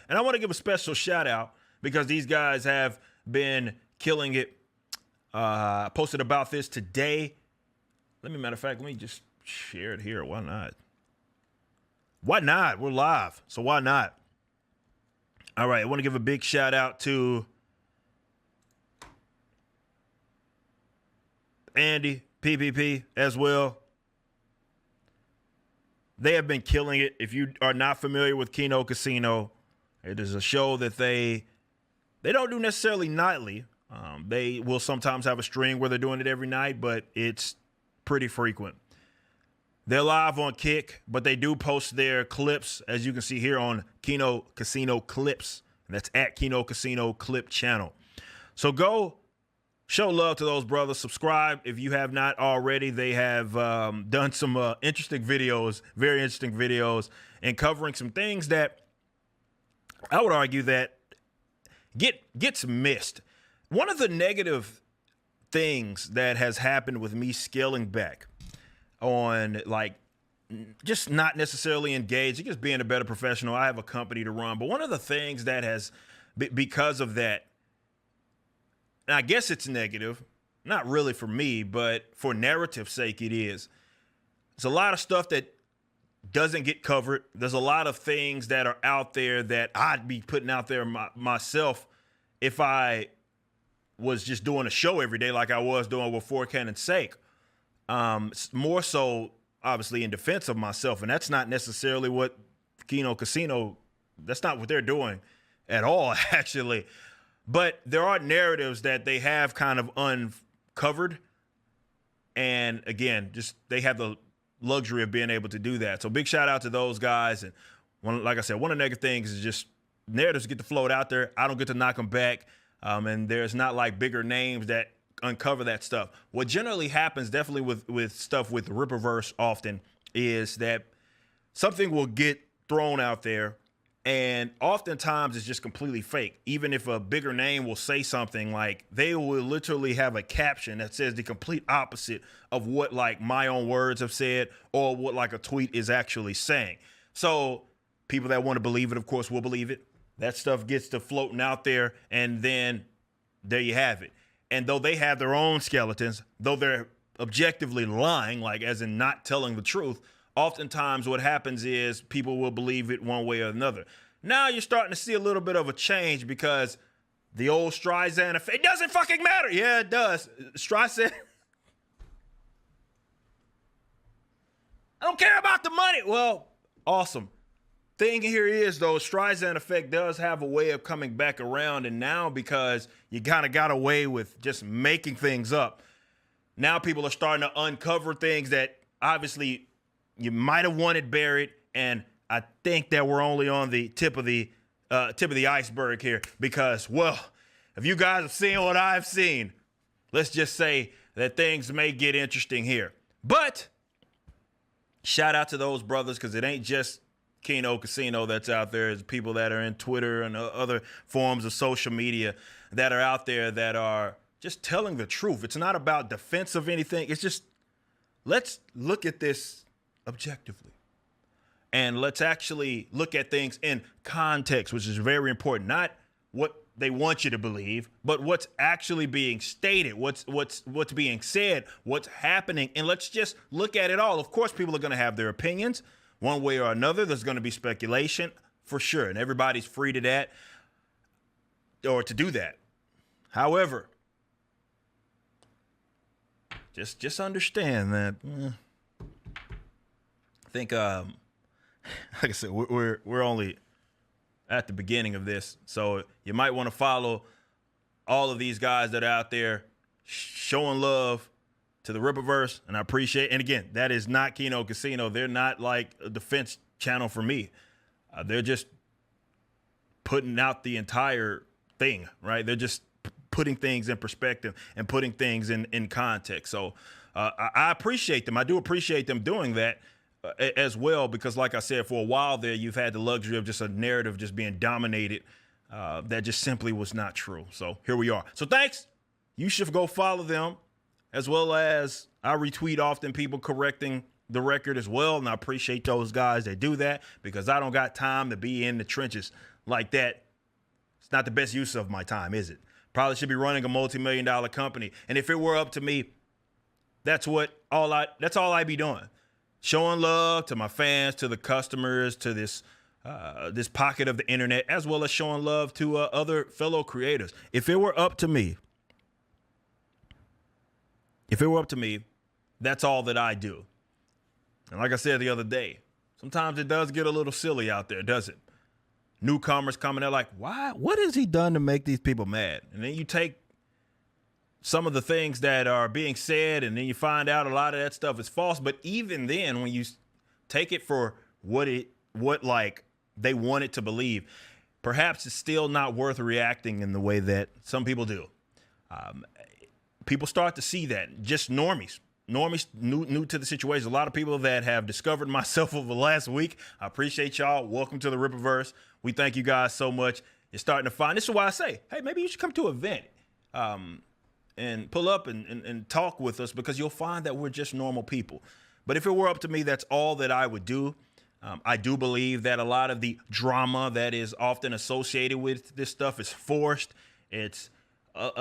And I want to give a special shout out because these guys have been killing it. I posted about this today. Matter of fact, let me just share it here. Why not? Why not? We're live, so why not? All right, I want to give a big shout out to Andy, PPP as well. They have been killing it. If you are not familiar with Kino Casino, it is a show that they don't do necessarily nightly. They will sometimes have a string where they're doing it every night, but it's pretty frequent. They're live on Kick, but they do post their clips, as you can see here on Kino Casino Clips. And that's at Kino Casino Clip channel. So go show love to those brothers. Subscribe if you have not already. They have done some interesting videos, very interesting videos, and covering some things that I would argue that gets missed. One of the negative things that has happened with me scaling back on, like, just not necessarily engaged, just being a better professional. I have a company to run, but one of the things that has, because of that, and I guess it's negative, not really for me, but for narrative's sake, it is. There's a lot of stuff that doesn't get covered. There's a lot of things that are out there that I'd be putting out there myself if I was just doing a show every day like I was doing with For Canon's Sake. More so, obviously, in defense of myself, and that's not necessarily what Kino Casino, that's not what they're doing at all, actually. But there are narratives that they have kind of uncovered, and again, just they have the luxury of being able to do that. So big shout out to those guys. And like I said, one of the negative things is just narratives get to float out there. I don't get to knock them back, and there's not like bigger names that uncover that stuff. What generally happens, definitely with stuff with the Rippaverse often, is that something will get thrown out there, and oftentimes it's just completely fake. Even if a bigger name will say something, like they will literally have a caption that says the complete opposite of what like my own words have said or what like a tweet is actually saying. So people that want to believe it, of course, will believe it. That stuff gets to floating out there, and then there you have it. And though they have their own skeletons, though they're objectively lying, like as in not telling the truth, oftentimes what happens is people will believe it one way or another. Now you're starting to see a little bit of a change because the old Streisand effect, it doesn't fucking matter. Yeah, it does. Streisand, I don't care about the money. Well, awesome. Thing here is, though, Streisand effect does have a way of coming back around, and now because you kind of got away with just making things up, now people are starting to uncover things that obviously you might have wanted buried, and I think that we're only on the tip of the iceberg here because, well, if you guys have seen what I've seen, let's just say that things may get interesting here. But shout out to those brothers because it ain't just Kino Casino that's out there. It's people that are in Twitter and other forms of social media that are out there that are just telling the truth. It's not about defense of anything. It's just, let's look at this objectively. And let's actually look at things in context, which is very important. Not what they want you to believe, but what's actually being stated, what's being said, what's happening. And let's just look at it all. Of course, people are going to have their opinions. One way or another, there's going to be speculation for sure, and everybody's free to that or to do that. However, just understand that I think, like I said, we're only at the beginning of this, so you might want to follow all of these guys that are out there showing love to the Rippaverse, and I appreciate. And again, that is not Kino Casino. They're not like a defense channel for me. They're just putting out the entire thing, right? They're just putting things in perspective and putting things in context. So I appreciate them. I do appreciate them doing that as well, because like I said, for a while there, you've had the luxury of just a narrative just being dominated that just simply was not true. So here we are. So thanks. You should go follow them. As well as I retweet often people correcting the record as well. And I appreciate those guys that do that because I don't got time to be in the trenches like that, it's not the best use of my time, is it? Probably should be running a multi-million-dollar company. And if it were up to me, that's all I'd be doing. Showing love to my fans, to the customers, to this pocket of the internet, as well as showing love to other fellow creators. If it were up to me, that's all that I do. And like I said the other day, sometimes it does get a little silly out there, does it? Newcomers coming there like, why? What has he done to make these people mad? And then you take some of the things that are being said, and then you find out a lot of that stuff is false. But even then, when you take it for what like they want it to believe, perhaps it's still not worth reacting in the way that some people do. People start to see that, just normies new to the situation. A lot of people that have discovered myself over the last week. I appreciate y'all. Welcome to the Rippaverse. We thank you guys so much. You're starting to find, this is why I say, hey, maybe you should come to an event and pull up and talk with us, because you'll find that we're just normal people. But if it were up to me, that's all that I would do. I do believe that a lot of the drama that is often associated with this stuff is forced. It's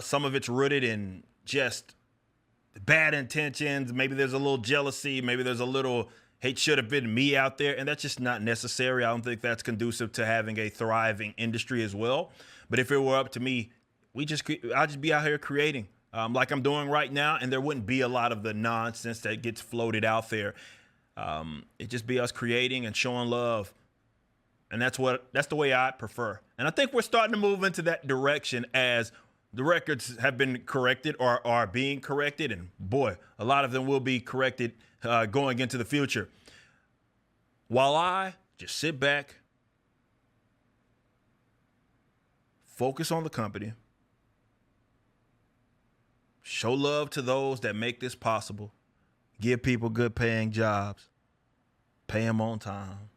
some of it's rooted in just bad intentions. Maybe there's a little jealousy. Maybe there's a little, hey, should have been me out there. And that's just not necessary. I don't think that's conducive to having a thriving industry as well. But if it were up to me, I'd just be out here creating like I'm doing right now. And there wouldn't be a lot of the nonsense that gets floated out there. It'd just be us creating and showing love. And that's the way I prefer. And I think we're starting to move into that direction as the records have been corrected or are being corrected. And boy, a lot of them will be corrected going into the future. While I just sit back, focus on the company, show love to those that make this possible, give people good paying jobs, pay them on time,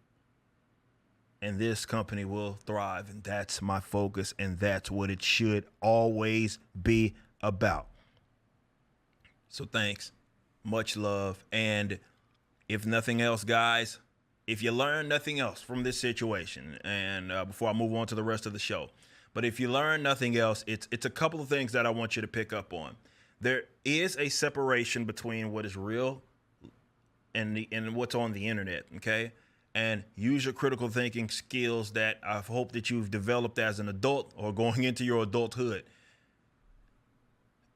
and this company will thrive. And that's my focus, and that's what it should always be about. So thanks, much love. And if nothing else, guys, if you learn nothing else from this situation, and before I move on to the rest of the show, but if you learn nothing else, it's a couple of things that I want you to pick up on. There is a separation between what is real and what's on the internet, okay? And use your critical thinking skills that I hope that you've developed as an adult or going into your adulthood.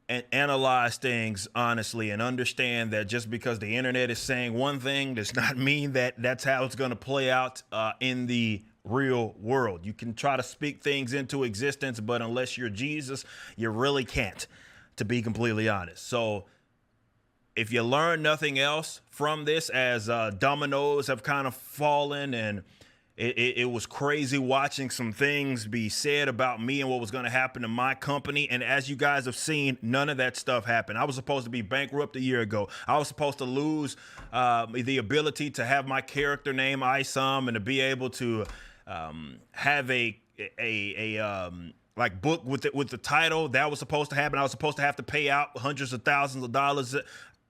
And analyze things honestly and understand that just because the internet is saying one thing does not mean that that's how it's going to play out in the real world. You can try to speak things into existence, but unless you're Jesus, you really can't, to be completely honest. So if you learn nothing else from this, as dominoes have kind of fallen, and it was crazy watching some things be said about me and what was going to happen to my company. And as you guys have seen, none of that stuff happened. I was supposed to be bankrupt a year ago. I was supposed to lose the ability to have my character name Isam and to be able to have a like book with the title. That was supposed to happen. I was supposed to have to pay out hundreds of thousands of dollars.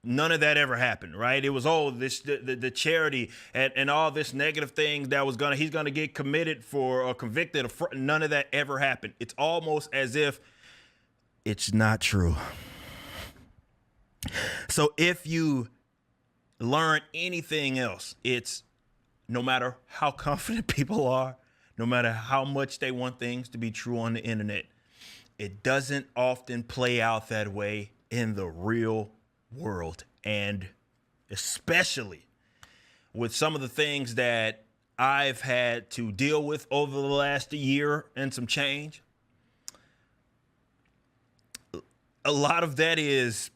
None of that ever happened, right? It was the charity and all this negative thing that was he's gonna get committed for or convicted of. None of that ever happened. It's almost as if it's not true. So if you learn anything else, it's no matter how confident people are, no matter how much they want things to be true on the internet, it doesn't often play out that way in the real world. And especially with some of the things that I've had to deal with over the last year and some change, a lot of that is,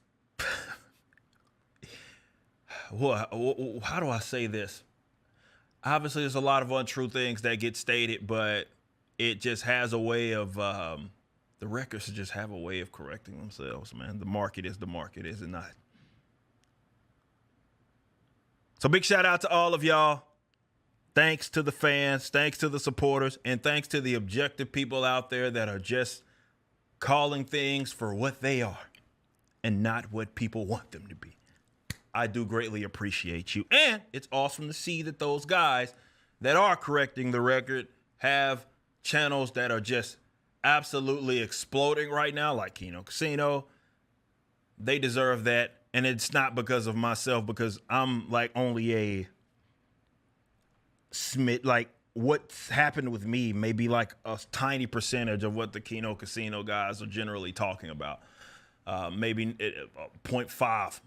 well, how do I say this? Obviously, there's a lot of untrue things that get stated, but it just has a way of, the records just have a way of correcting themselves, man. The market is the market, is it not? So big shout out to all of y'all. Thanks to the fans, thanks to the supporters, and thanks to the objective people out there that are just calling things for what they are and not what people want them to be. I do greatly appreciate you. And it's awesome to see that those guys that are correcting the record have channels that are just absolutely exploding right now, like Kino Casino, they deserve that. And it's not because of myself, because I'm like only a like what's happened with me may be like a tiny percentage of what the Kino Casino guys are generally talking about. Maybe 0.5,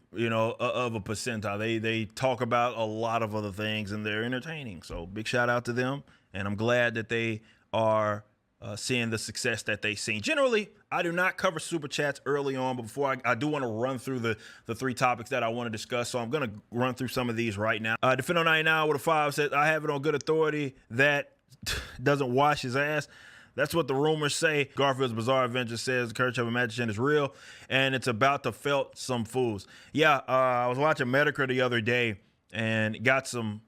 of a percentile. They talk about a lot of other things, and they're entertaining. So big shout out to them, and I'm glad that they are seeing the success that they've seen. Generally, I do not cover super chats early on, but before I do want to run through the 3 topics that I want to discuss. So I'm going to run through some of these right now. Defendo 99 with a 5 says, I have it on good authority that doesn't wash his ass. That's what the rumors say. Garfield's Bizarre Adventure says the Courage of a Magician is real, and it's about to felt some fools. Yeah, I was watching Medicare the other day and got some,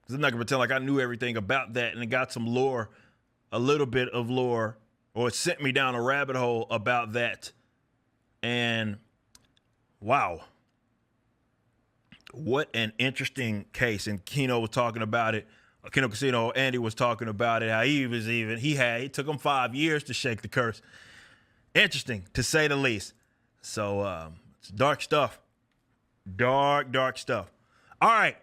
I'm not going to pretend like I knew everything about that, and it got some lore, a little bit of lore, or it sent me down a rabbit hole about that. And wow, what an interesting case. And Kino was talking about it. Kino Casino, Andy was talking about it, how he took him 5 years to shake the curse. Interesting, to say the least. So it's dark stuff. Dark stuff. All right,